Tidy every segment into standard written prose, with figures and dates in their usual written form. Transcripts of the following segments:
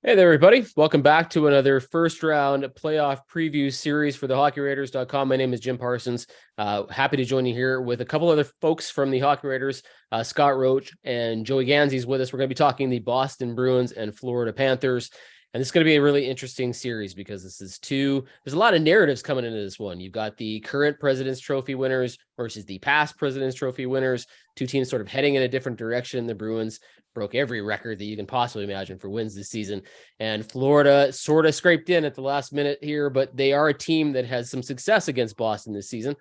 Hey there, everybody. Welcome back to another first round playoff preview series for the HockeyWriters.com. My name is Jim Parsons. Happy to join you here with a couple other folks from the Hockey Writers. Scott Roche and Joey Ganzi is with us. We're going to be talking the Boston Bruins and Florida Panthers. And this is going to be a really interesting series because there's a lot of narratives coming into this one. You've got the current President's Trophy winners versus the past President's Trophy winners, two teams sort of heading in a different direction. The Bruins broke every record that you can possibly imagine for wins this season. And Florida sort of scraped in at the last minute here, but they are a team that has some success against Boston this season.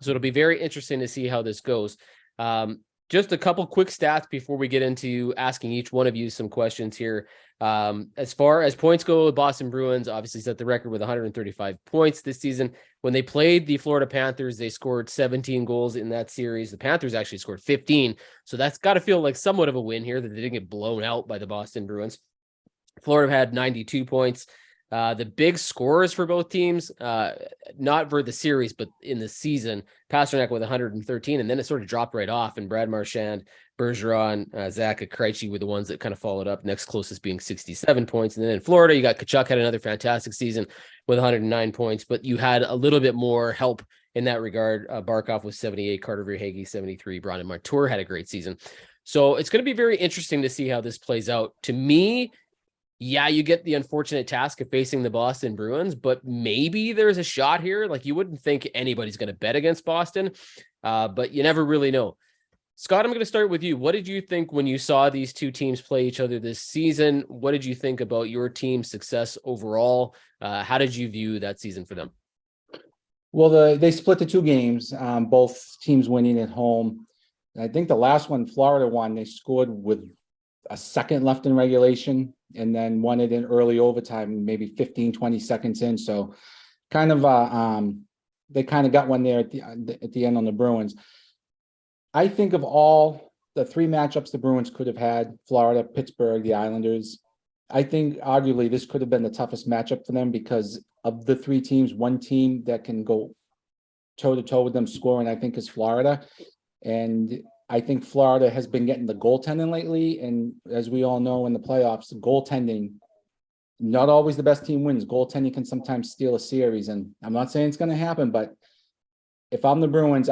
So it'll be very interesting to see how this goes. Just a couple quick stats before we get into asking each one of you some questions here. As far as points go, the Boston Bruins obviously set the record with 135 points this season. When they played the Florida Panthers, they scored 17 goals in that series. The Panthers actually scored 15. So that's got to feel like somewhat of a win here that they didn't get blown out by the Boston Bruins. Florida had 92 points. The big scorers for both teams, not for the series, but in the season, Pasternak with 113, and then it sort of dropped right off, and Brad Marchand, Bergeron, Zach Krejci were the ones that kind of followed up, next closest being 67 points. And then in Florida, you got Tkachuk had another fantastic season with 109 points, but you had a little bit more help in that regard. Barkov was 78, Carter Verhaeghe 73, Brandon Martour had a great season. So it's going to be very interesting to see how this plays out. To me, yeah, you get the unfortunate task of facing the Boston Bruins, but maybe there's a shot here. Like, you wouldn't think anybody's going to bet against Boston, but you never really know. Scott, I'm going to start with you. What did you think when you saw these two teams play each other this season? What did you think about your team's success overall? How did you view that season for them? Well, they split the two games, both teams winning at home. I think the last one, Florida won, they scored with a second left in regulation and then won it in early overtime, maybe 15, 20 seconds in. So kind of, they kind of got one there at the end on the Bruins. I think of all the three matchups the Bruins could have had, Florida, Pittsburgh, the Islanders, I think arguably this could have been the toughest matchup for them because of the three teams, one team that can go toe-to-toe with them scoring, I think, is Florida. And I think Florida has been getting the goaltending lately. And as we all know in the playoffs, goaltending, not always the best team wins. Goaltending can sometimes steal a series. And I'm not saying it's going to happen, but if I'm the Bruins,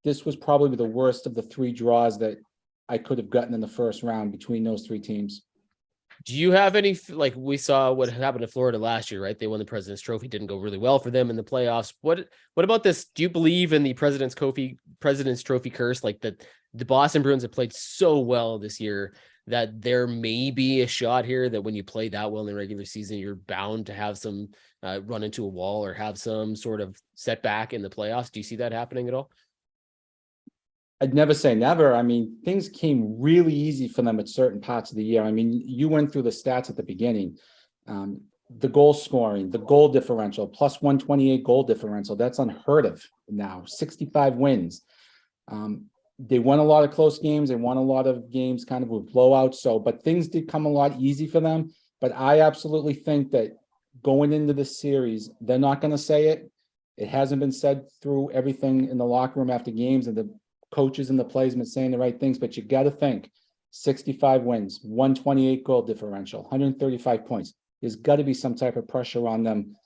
this was probably the worst of the three draws that I could have gotten in the first round between those three teams. Do you have any, like we saw what happened to Florida last year, right? They won the President's Trophy, didn't go really well for them in the playoffs. What about this? Do you believe in the President's Trophy curse? Like that the Boston Bruins have played so well this year that there may be a shot here that when you play that well in the regular season, you're bound to have some run into a wall or have some sort of setback in the playoffs. Do you see that happening at all? I'd never say never. I mean, things came really easy for them at certain parts of the year. I mean, you went through the stats at the beginning. The goal scoring, the goal differential, plus 128 goal differential. That's unheard of now, 65 wins. They won a lot of close games. They won a lot of games kind of with blowouts. But things did come a lot easy for them. But I absolutely think that going into this series, they're not going to say it. It hasn't been said through everything in the locker room after games, and the coaches and the players have been saying the right things, but you got to think 65 wins, 128 goal differential, 135 points. There's got to be some type of pressure on them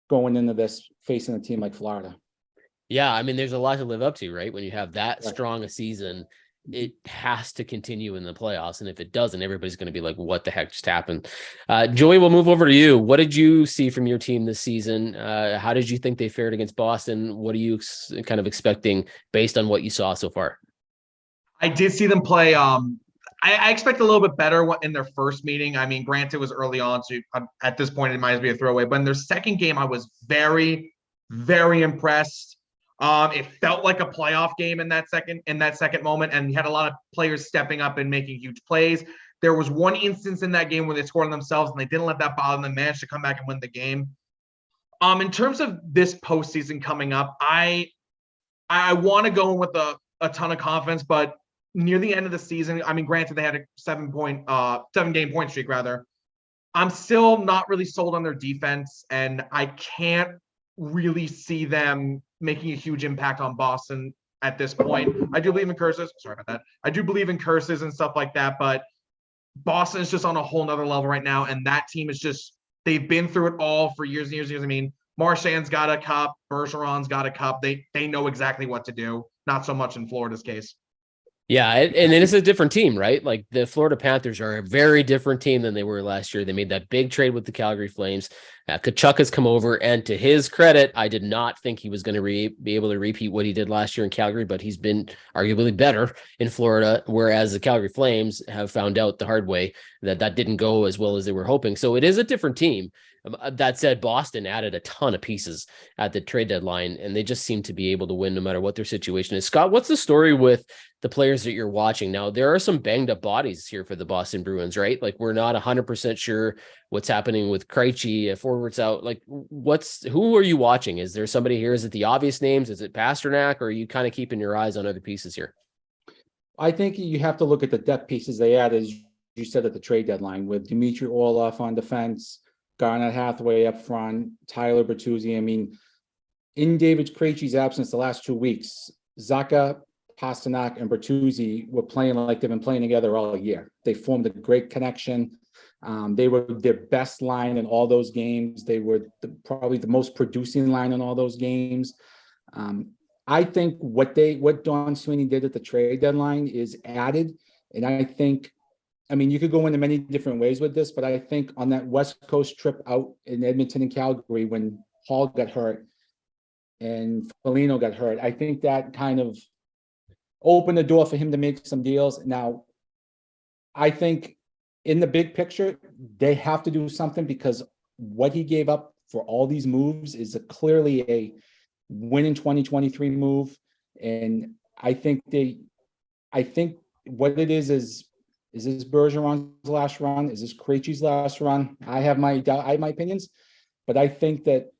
going into this facing a team like Florida. Yeah, I mean, there's a lot to live up to, right? When you have that strong a season, it has to continue in the playoffs. And if it doesn't, everybody's going to be like, what the heck just happened? Joey, we'll move over to you. What did you see from your team this season? How did you think they fared against Boston? What are you kind of expecting based on what you saw so far? I did see them play. I expect a little bit better in their first meeting. I mean, granted, it was early on, so at this point, it might as be a throwaway. But in their second game, I was very, very impressed. It felt like a playoff game in that second moment, and you had a lot of players stepping up and making huge plays. There was one instance in that game where they scored on themselves, and they didn't let that bother them. Managed to come back and win the game. In terms of this postseason coming up, I want to go in with a ton of confidence, but near the end of the season, I mean, granted, they had a 7-game point streak rather. I'm still not really sold on their defense, and I can't really see them making a huge impact on Boston at this point. I do believe in curses. Sorry about that. I do believe in curses and stuff like that, but Boston is just on a whole nother level right now. And that team is just, they've been through it all for years and years and years. I mean, Marchand's got a cup, Bergeron's got a cup. They know exactly what to do. Not so much in Florida's case. Yeah, and it's a different team, right? Like the Florida Panthers are a very different team than they were last year. They made that big trade with the Calgary Flames. Kachuk has come over, and to his credit, I did not think he was going to be able to repeat what he did last year in Calgary, but he's been arguably better in Florida, whereas the Calgary Flames have found out the hard way that didn't go as well as they were hoping. So it is a different team. That said, Boston added a ton of pieces at the trade deadline, and they just seem to be able to win no matter what their situation is. Scott, what's the story with the players that you're watching now? There are some banged up bodies here for the Boston Bruins, right? Like we're not 100% sure what's happening with Krejci, forwards out. Like who are you watching? Is there somebody here? Is it the obvious names? Is it Pasternak? Or are you kind of keeping your eyes on other pieces here? I think you have to look at the depth pieces they added, as you said, at the trade deadline with Dmitry Orlov on defense, Garnet Hathaway up front, Tyler Bertuzzi. I mean, in David Krejci's absence the last 2 weeks, Zacha, Pasternak, and Bertuzzi were playing like they've been playing together all year. They formed a great connection. They were their best line in all those games. They were probably the most producing line in all those games. I think what Don Sweeney did at the trade deadline is added, and I mean, you could go into many different ways with this, but I think on that West Coast trip out in Edmonton and Calgary, when Hall got hurt and Foligno got hurt, I think that kind of opened the door for him to make some deals. Now, I think in the big picture, they have to do something because what he gave up for all these moves is clearly a win in 2023 move. And I think what it is this Bergeron's last run? Is this Krejci's last run? I have my opinions, but I think that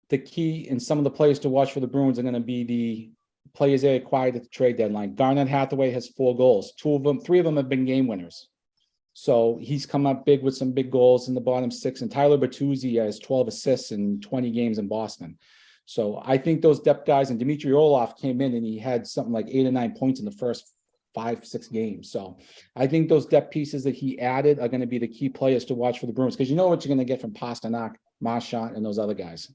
the key and some of the players to watch for the Bruins are going to be the players they acquired at the trade deadline. Garnet Hathaway has 4 goals. 3 of them have been game winners. So he's come up big with some big goals in the bottom 6. And Tyler Bertuzzi has 12 assists in 20 games in Boston. So I think those depth guys, and Dmitry Orlov came in and he had something like 8 or 9 points in the first 5-6 games. So I think those depth pieces that he added are going to be the key players to watch for the Bruins, because you know what you're going to get from Pasternak, Marchand, and those other guys.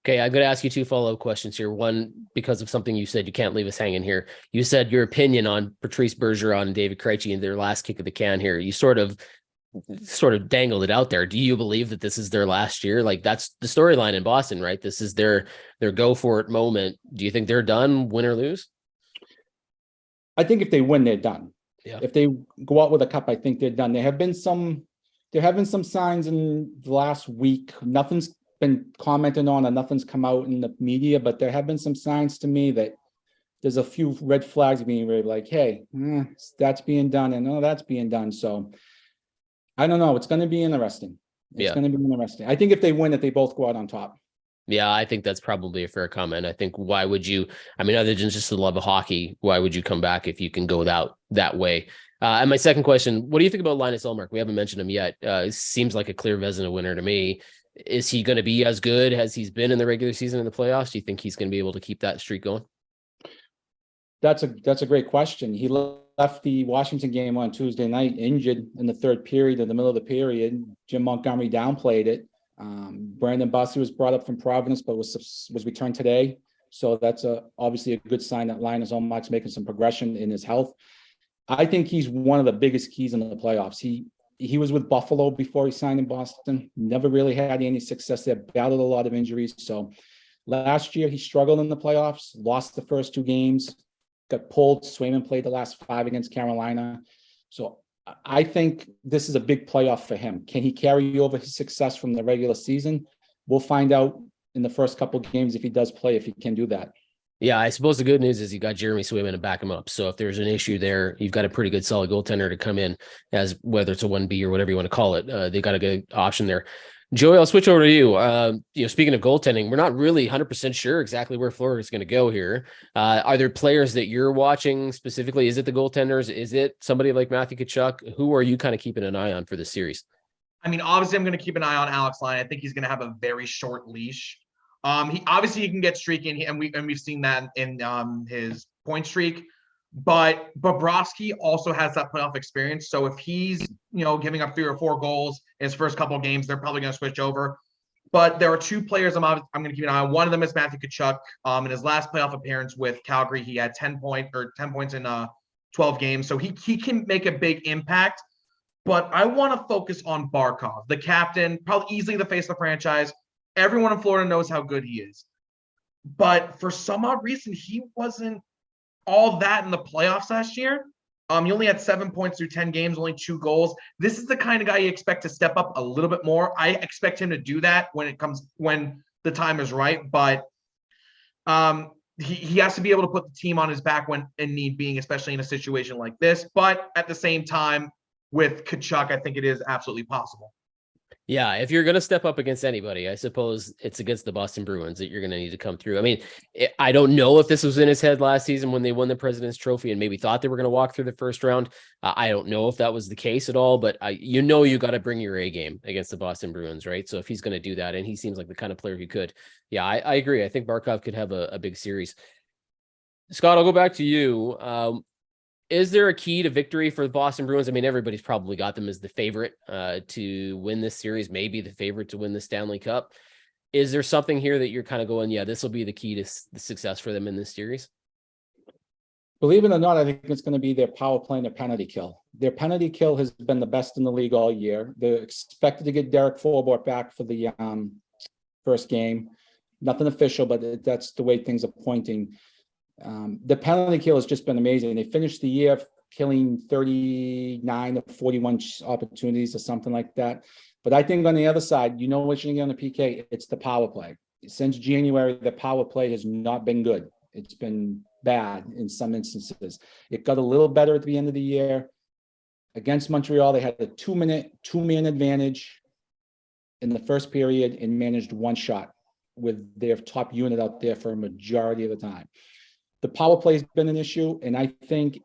Okay, I'm going to ask you 2 follow-up questions here. One, because of something you said, you can't leave us hanging here. You said your opinion on Patrice Bergeron and David Krejci and their last kick of the can here. You sort of dangled it out there. Do you believe that this is their last year? Like that's the storyline in Boston, right? This is their go for it moment. Do you think they're done, win or lose? I think if they win, they're done. Yeah. If they go out with a cup, I think they're done. There have been some signs in the last week. Nothing's been commented on and nothing's come out in the media, but there have been some signs to me that there's a few red flags being raised, like, hey, that's being done and no, that's being done. So I don't know. It's going to be interesting. It's going to be interesting. I think if they win it, they both go out on top. Yeah, I think that's probably a fair comment. I think why would you, other than just the love of hockey, why would you come back if you can go that way? And my second question, what do you think about Linus Ullmark? We haven't mentioned him yet. Seems like a clear Vezina winner to me. Is he going to be as good as he's been in the regular season in the playoffs? Do you think he's going to be able to keep that streak going? That's a great question. He left the Washington game on Tuesday night injured in the third period, in the middle of the period. Jim Montgomery downplayed it. Brandon Bussi was brought up from Providence, but was returned today. So that's obviously a good sign that Linus Ullmark's making some progression in his health. I think he's one of the biggest keys in the playoffs. He was with Buffalo before he signed in Boston. Never really had any success there. Battled a lot of injuries. So last year he struggled in the playoffs. Lost the first 2 games. Got pulled. Swayman played the last 5 against Carolina. So I think this is a big playoff for him. Can he carry over his success from the regular season? We'll find out in the first couple of games if he does play, if he can do that. Yeah, I suppose the good news is you got Jeremy Swayman to back him up. So if there's an issue there, you've got a pretty good solid goaltender to come in as whether it's a 1B or whatever you want to call it. They got a good option there. Joey, I'll switch over to you. Speaking of goaltending, we're not really 100% sure exactly where Florida is going to go here. Are there players that you're watching specifically? Is it the goaltenders? Is it somebody like Matthew Tkachuk? Who are you kind of keeping an eye on for this series? Obviously I'm going to keep an eye on Alex Lyon. I think he's going to have a very short leash. He can get streaky, and we've seen that in his point streak. But Bobrovsky also has that playoff experience. So if he's, giving up 3 or 4 goals in his first couple of games, they're probably going to switch over. But there are 2 players I'm going to keep an eye on. One of them is Matthew Tkachuk. In his last playoff appearance with Calgary, he had 10 points in 12 games. So he can make a big impact. But I want to focus on Barkov, the captain, probably easily the face of the franchise. Everyone in Florida knows how good he is. But for some odd reason, he wasn't all that in the playoffs last year. He only had 7 points through 10 games, only 2 goals. This is the kind of guy you expect to step up a little bit more. I expect him to do that when the time is right. But he has to be able to put the team on his back when in need being, especially in a situation like this. But at the same time, with Tkachuk, I think it is absolutely possible. Yeah, if you're going to step up against anybody, I suppose it's against the Boston Bruins that you're going to need to come through. I mean, I don't know if this was in his head last season when they won the President's Trophy and maybe thought they were going to walk through the first round. I don't know if that was the case at all, but you got to bring your A game against the Boston Bruins, right? So if he's going to do that, and he seems like the kind of player who could, yeah, I agree. I think Barkov could have a big series. Scott, I'll go back to you. Is there a key to victory for the Boston Bruins? I mean, everybody's probably got them as the favorite to win this series, maybe the favorite to win the Stanley Cup. Is there something here that you're kind of going, yeah, this will be the key to the success for them in this series? Believe it or not, I think it's going to be their power play and their penalty kill. Their penalty kill has been the best in the league all year. They're expected to get Derek Forbort back for the first game. Nothing official, but that's the way things are pointing. The penalty kill has just been amazing. They finished the year killing 39 of 41 opportunities or something like that. But I think on the other side, what you're going to get on the PK, it's the power play. Since January, the power play has not been good. It's been bad in some instances. It got a little better at the end of the year. Against Montreal, they had a 2-man advantage in the first period and managed 1 shot with their top unit out there for a majority of the time. The power play has been an issue, and I think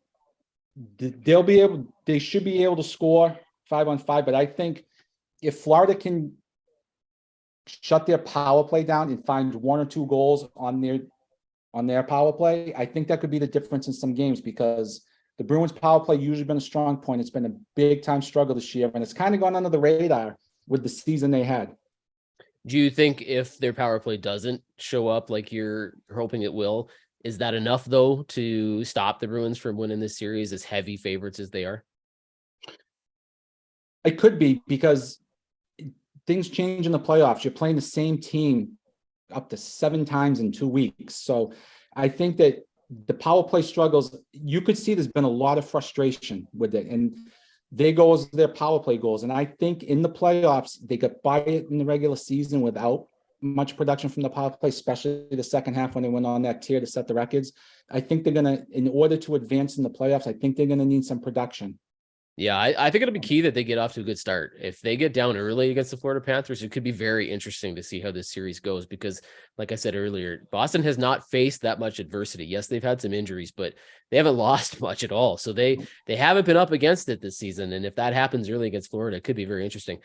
they should be able to score 5-on-5. But I think if Florida can shut their power play down and find 1 or 2 goals on their power play, I think that could be the difference in some games, because the Bruins power play usually been a strong point. It's been a big time struggle this year, and it's kind of gone under the radar with the season they had. Do you think if their power play doesn't show up like you're hoping it will, is that enough, though, to stop the Bruins from winning this series as heavy favorites as they are? It could be, because things change in the playoffs. You're playing the same team up to 7 times in 2 weeks. So I think that the power play struggles, you could see there's been a lot of frustration with it. And their goals, their power play goals. And I think in the playoffs, they got by it in the regular season without much production from the power play, especially the second half when they went on that tear to set the records. I think they're going to, in order to advance in the playoffs, I think they're going to need some production. Yeah, I think it'll be key that they get off to a good start. If they get down early against the Florida Panthers, it could be very interesting to see how this series goes, because like I said earlier, Boston has not faced that much adversity. Yes, they've had some injuries, but they haven't lost much at all. So they haven't been up against it this season. And if that happens early against Florida, it could be very interesting.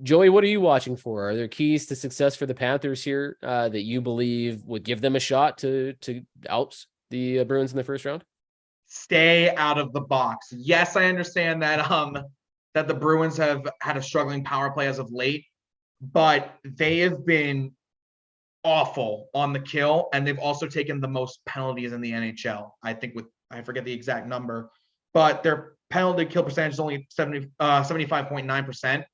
Joey, what are you watching for? Are there keys to success for the Panthers here that you believe would give them a shot to out the Bruins in the first round? Stay out of the box. Yes, I understand that that the Bruins have had a struggling power play as of late, but they have been awful on the kill, and they've also taken the most penalties in the NHL. I think I forget the exact number, but their penalty kill percentage is only 75.9%.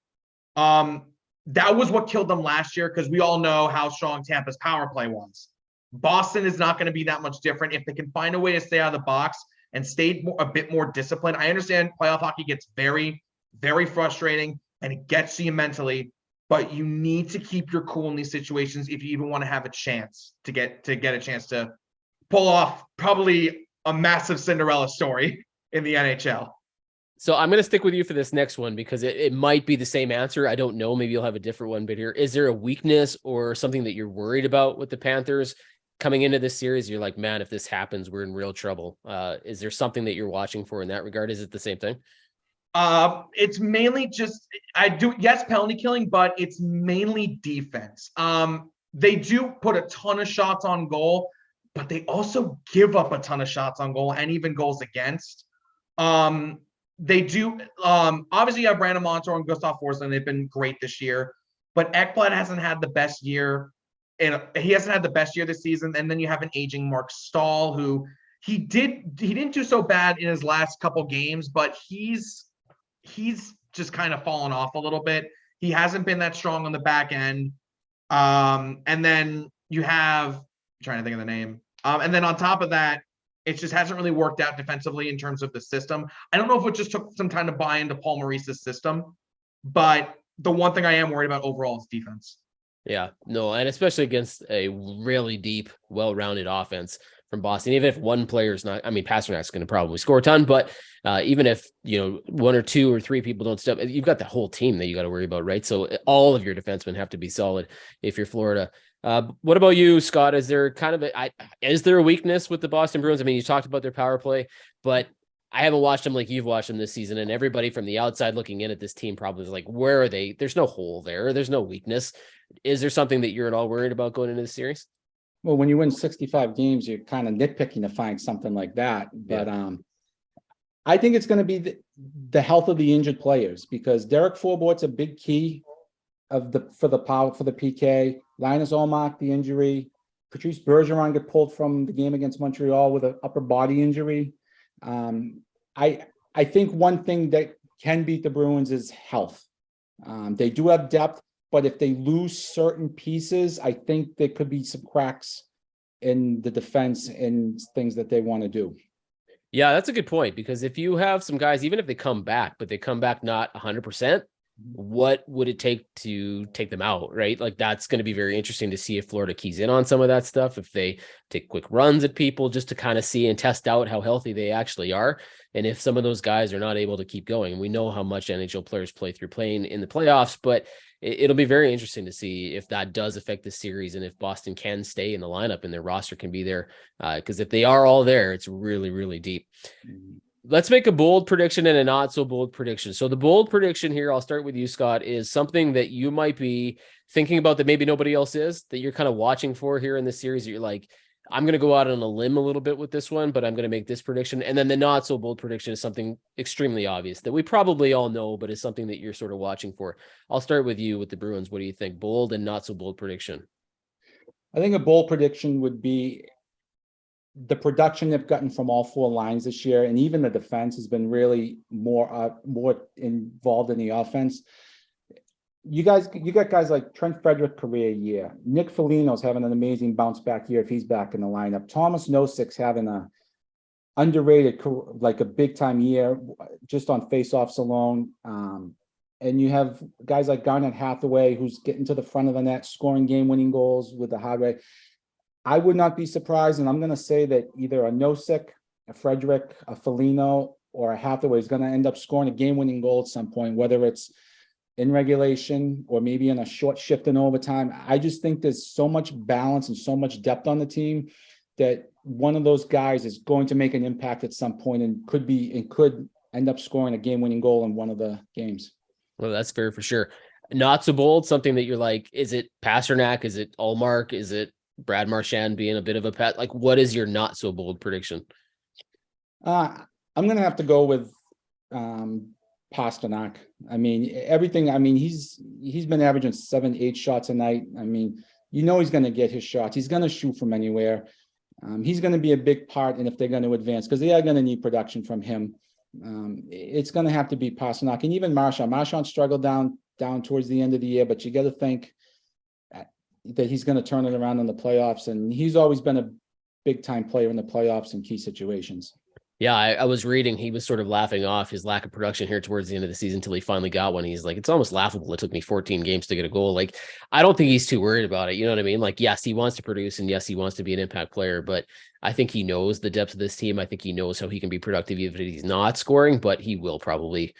That was what killed them last year, because we all know how strong Tampa's power play was. Boston is not going to be that much different if they can find a way to stay out of the box and stay a bit more disciplined. I understand playoff hockey gets very, very frustrating and it gets you mentally, but you need to keep your cool in these situations if you even want to have a chance to get a chance to pull off probably a massive Cinderella story in the NHL. So I'm going to stick with you for this next one, because it might be the same answer. I don't know. Maybe you'll have a different one, but here, is there a weakness or something that you're worried about with the Panthers coming into this series? You're like, man, if this happens, we're in real trouble. Is there something that you're watching for in that regard? Is it the same thing? It's mainly just, yes, penalty killing, but it's mainly defense. They do put a ton of shots on goal, but they also give up a ton of shots on goal and even goals against. They do obviously you have Brandon Montour and Gustav Forsling. They've been great this year, but Ekblad hasn't had the best year, and he hasn't had the best year this season. And then you have an aging Mark Stahl, who he didn't do so bad in his last couple games, but he's just kind of fallen off a little bit. He hasn't been that strong on the back end. And then you have, I'm trying to think of the name. And then on top of that, it just hasn't really worked out defensively in terms of the system. I don't know if it just took some time to buy into Paul Maurice's system, but the one thing I am worried about overall is defense. Yeah, no, and especially against a really deep, well-rounded offense from Boston. Even if one player's not, I mean, Pasternak's going to probably score a ton, but even if, one or two or three people don't step, you've got the whole team that you got to worry about, right? So all of your defensemen have to be solid if you're Florida. What about you, Scott? Is there is there a weakness with the Boston Bruins? I mean, you talked about their power play, but I haven't watched them like you've watched them this season, and everybody from the outside looking in at this team probably is like, where are they? There's no hole there. There's no weakness. Is there something that you're at all worried about going into the series? Well, when you win 65 games, you're kind of nitpicking to find something like that. But I think it's going to be the health of the injured players, because Derek Forbort's a big key for the PK. Linus Ullmark, the injury. Patrice Bergeron got pulled from the game against Montreal with an upper body injury. I think one thing that can beat the Bruins is health. They do have depth, but if they lose certain pieces, I think there could be some cracks in the defense and things that they want to do. Yeah, that's a good point, because if you have some guys, even if they come back, but they come back not 100%, what would it take to take them out, right? Like, that's going to be very interesting to see if Florida keys in on some of that stuff, if they take quick runs at people just to kind of see and test out how healthy they actually are. And if some of those guys are not able to keep going, we know how much NHL players play through playing in the playoffs, but it'll be very interesting to see if that does affect the series and if Boston can stay in the lineup and their roster can be there. Because if they are all there, it's really, really deep. Let's make a bold prediction and a not so bold prediction. So the bold prediction here, I'll start with you, Scott, is something that you might be thinking about that maybe nobody else is, that you're kind of watching for here in this series. That you're like, I'm going to go out on a limb a little bit with this one, but I'm going to make this prediction. And then the not so bold prediction is something extremely obvious that we probably all know, but is something that you're sort of watching for. I'll start with you with the Bruins. What do you think? Bold and not so bold prediction. I think a bold prediction would be the production they've gotten from all four lines this year, and even the defense has been really more involved in the offense. You got guys like Trent Frederick, career year. Nick Foligno's having an amazing bounce back year if he's back in the lineup. Thomas Nosik's having a underrated, like a big time year just on faceoffs alone. And you have guys like Garnet Hathaway, who's getting to the front of the net, scoring game-winning goals with the hard rate. I would not be surprised, and I'm going to say that either a Nosik, a Frederick, a Foligno, or a Hathaway is going to end up scoring a game-winning goal at some point, whether it's in regulation or maybe in a short shift in overtime. I just think there's so much balance and so much depth on the team that one of those guys is going to make an impact at some point and could end up scoring a game-winning goal in one of the games. Well, that's fair for sure. Not so bold, something that you're like, is it Pasternak? Is it Ullmark? Is it Brad Marchand being a bit of a pet? Like, what is your not so bold prediction? I'm going to have to go with Pasternak. I mean, he's been averaging 7-8 shots a night. I mean, he's going to get his shots. He's going to shoot from anywhere. He's going to be a big part, and if they're going to advance, because they are going to need production from him, it's going to have to be Pasternak. And even Marchand. Marchand struggled down towards the end of the year, but you got to think that he's going to turn it around in the playoffs, and he's always been a big time player in the playoffs in key situations. Yeah, I was reading, he was sort of laughing off his lack of production here towards the end of the season until he finally got one. He's like, it's almost laughable. It took me 14 games to get a goal. Like, I don't think he's too worried about it. You know what I mean? Like, yes, he wants to produce, and yes, he wants to be an impact player, but I think he knows the depth of this team. I think he knows how he can be productive even if he's not scoring, but he will probably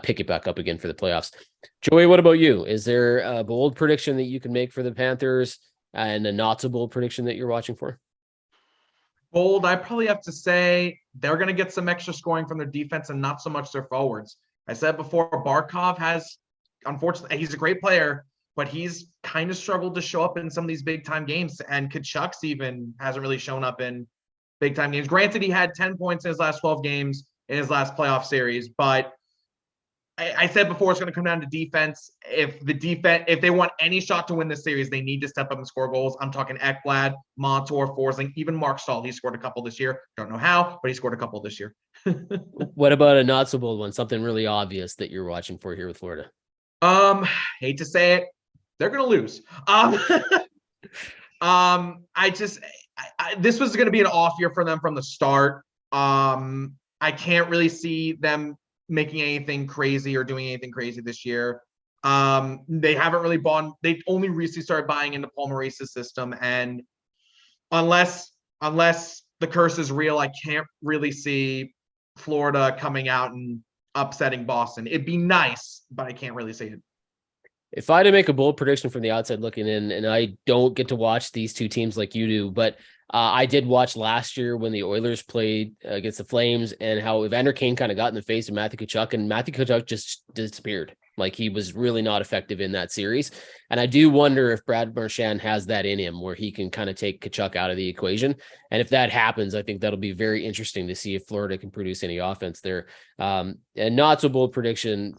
pick it back up again for the playoffs. Joey, what about you? Is there a bold prediction that you can make for the Panthers and a not so bold prediction that you're watching for? Bold, I probably have to say they're going to get some extra scoring from their defense and not so much their forwards. I said before, Barkov has, unfortunately, he's a great player, but he's kind of struggled to show up in some of these big time games. And Kachuk's even hasn't really shown up in big time games. Granted, he had 10 points in his last 12 games in his last playoff series, but I said before, it's going to come down to defense. If they want any shot to win this series, they need to step up and score goals. I'm talking Ekblad, Montour, Forsling, even Mark Stahl. He scored a couple this year. Don't know how, but he scored a couple this year. What about a not so bold one? Something really obvious that you're watching for here with Florida? Hate to say it, they're going to lose. This was going to be an off year for them from the start. I can't really see them making anything crazy or doing anything crazy this year. They haven't really bought. They only recently started buying into Paul Maurice's system, and unless the curse is real, I can't really see Florida coming out and upsetting Boston. It'd be nice, but I can't really see it. If I had to make a bold prediction from the outside looking in, and I don't get to watch these two teams like you do, but I did watch last year when the Oilers played against the Flames and how Evander Kane kind of got in the face of Matthew Tkachuk, and Matthew Tkachuk just disappeared. Like, he was really not effective in that series. And I do wonder if Brad Marchand has that in him where he can kind of take Tkachuk out of the equation. And if that happens, I think that'll be very interesting to see if Florida can produce any offense there. And not so bold prediction.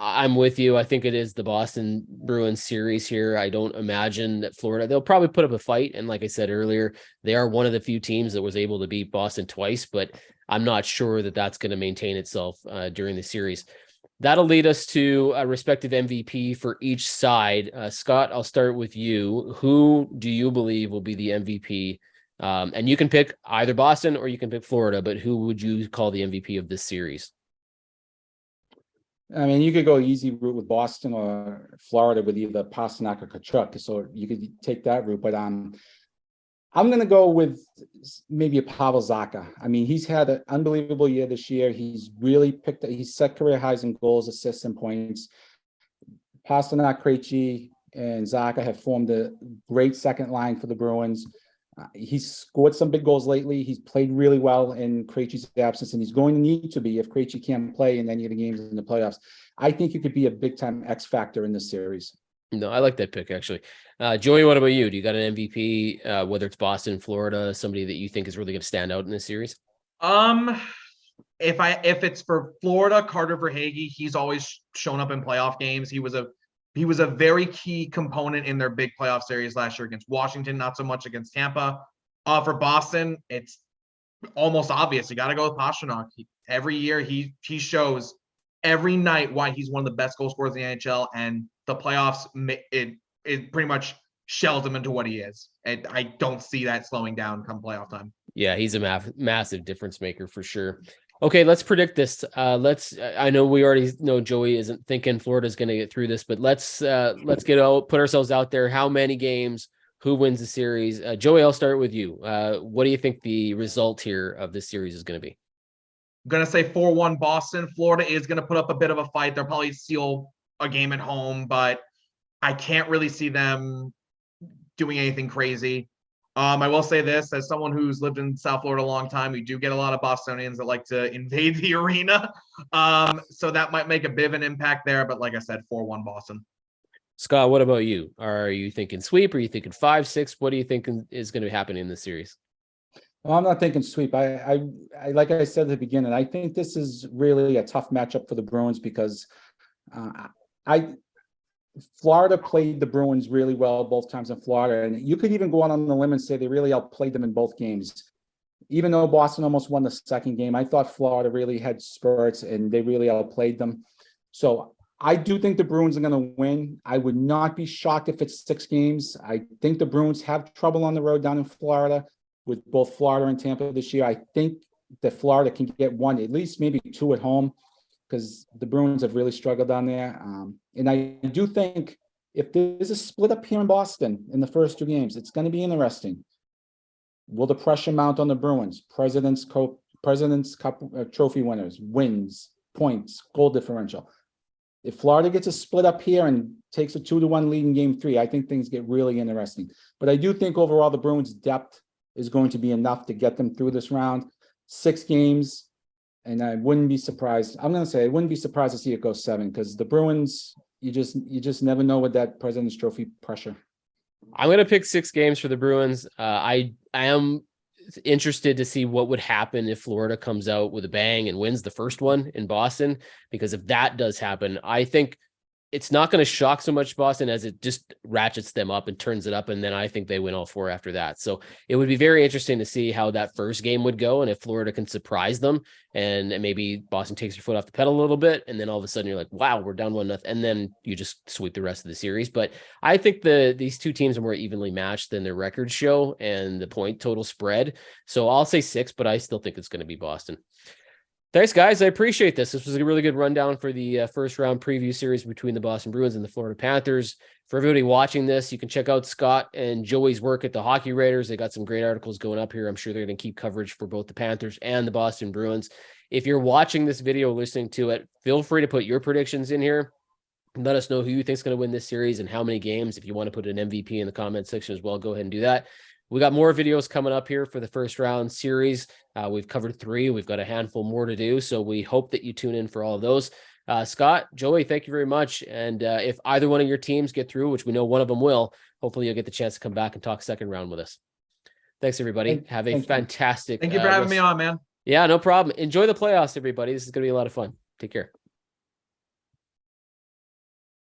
I'm with you. I think it is the Boston Bruins series here. I don't imagine that Florida, they'll probably put up a fight. And like I said earlier, they are one of the few teams that was able to beat Boston twice, but I'm not sure that that's going to maintain itself during the series. That'll lead us to a respective MVP for each side. Scott, I'll start with you. Who do you believe will be the MVP? And you can pick either Boston or you can pick Florida, but who would you call the MVP of this series? I mean, you could go easy route with Boston or Florida with either Pastrnak or Tkachuk, so you could take that route. But I'm going to go with maybe a Pavel Zacha. I mean, he's had an unbelievable year this year. He's really he's set career highs in goals, assists, and points. Pastrnak, Krejci, and Zacha have formed a great second line for the Bruins. He's scored some big goals lately. He's played really well in Krejci's absence, and he's going to need to be if Krejci can't play in any of the games in the playoffs. I think he could be a big-time X factor in this series. No, I like that pick, actually. Joey, what about you? Do you got an MVP, whether it's Boston, Florida, somebody that you think is really going to stand out in this series? If it's for Florida, Carter Verhaeghe, he's always shown up in playoff games. He was a very key component in their big playoff series last year against Washington, not so much against Tampa. For Boston, it's almost obvious. You got to go with Pastrnak. Every year, he shows every night why he's one of the best goal scorers in the NHL, and the playoffs, it pretty much shells him into what he is. And I don't see that slowing down come playoff time. Yeah, he's a massive difference maker for sure. Okay, let's predict this. I know we already know Joey isn't thinking Florida's going to get through this, but let's put ourselves out there. How many games? Who wins the series? Joey, I'll start with you. What do you think the result here of this series is going to be? I'm going to say 4-1 Boston. Florida is going to put up a bit of a fight. They'll probably steal a game at home, but I can't really see them doing anything crazy. I will say this, as someone who's lived in South Florida a long time, we do get a lot of Bostonians that like to invade the arena. So that might make a bit of an impact there. But like I said, 4-1 Boston. Scott, what about you? Are you thinking sweep? Are you thinking 5-6? What do you think is going to happen in this series? Well, I'm not thinking sweep. I like I said at the beginning, I think this is really a tough matchup for the Bruins because Florida played the Bruins really well both times in Florida, and you could even go out on the limb and say they really outplayed them in both games. Even though Boston almost won the second game, I thought Florida really had spurts and they really outplayed them. So I do think the Bruins are going to win. I would not be shocked if it's 6 games. I think the Bruins have trouble on the road down in Florida with both Florida and Tampa this year. I think that Florida can get 1, at least maybe 2 at home, because the Bruins have really struggled down there. And I do think if there's a split up here in Boston in the first 2 games, it's going to be interesting. Will the pressure mount on the Bruins? President's Cup trophy winners, wins, points, goal differential. If Florida gets a split up here and takes a 2-1 lead in game 3, I think things get really interesting. But I do think overall the Bruins' depth is going to be enough to get them through this round. 6 games. And I wouldn't be surprised. I'm going to say I wouldn't be surprised to see it go 7 because the Bruins you just never know with that President's Trophy pressure. I'm going to pick 6 games for the Bruins. I am interested to see what would happen if Florida comes out with a bang and wins the first one in Boston, because if that does happen, I think it's not going to shock so much Boston as it just ratchets them up and turns it up. And then I think they win all 4 after that. So it would be very interesting to see how that first game would go. And if Florida can surprise them and maybe Boston takes their foot off the pedal a little bit. And then all of a sudden you're like, wow, we're down 1-0. And then you just sweep the rest of the series. But I think these two teams are more evenly matched than their records show and the point total spread. So I'll say 6, but I still think it's going to be Boston. Thanks, guys. I appreciate this. This was a really good rundown for the first round preview series between the Boston Bruins and the Florida Panthers. For everybody watching this, you can check out Scott and Joey's work at the Hockey Raiders. They got some great articles going up here. I'm sure they're going to keep coverage for both the Panthers and the Boston Bruins. If you're watching this video, listening to it, feel free to put your predictions in here. Let us know who you think is going to win this series and how many games. If you want to put an MVP in the comment section as well, go ahead and do that. We got more videos coming up here for the first round series. We've covered 3. We've got a handful more to do. So we hope that you tune in for all of those. Scott, Joey, thank you very much. And if either one of your teams get through, which we know one of them will, hopefully you'll get the chance to come back and talk second round with us. Thanks, everybody. Have a fantastic. Thank you for having me on, man. Yeah, no problem. Enjoy the playoffs, everybody. This is going to be a lot of fun. Take care.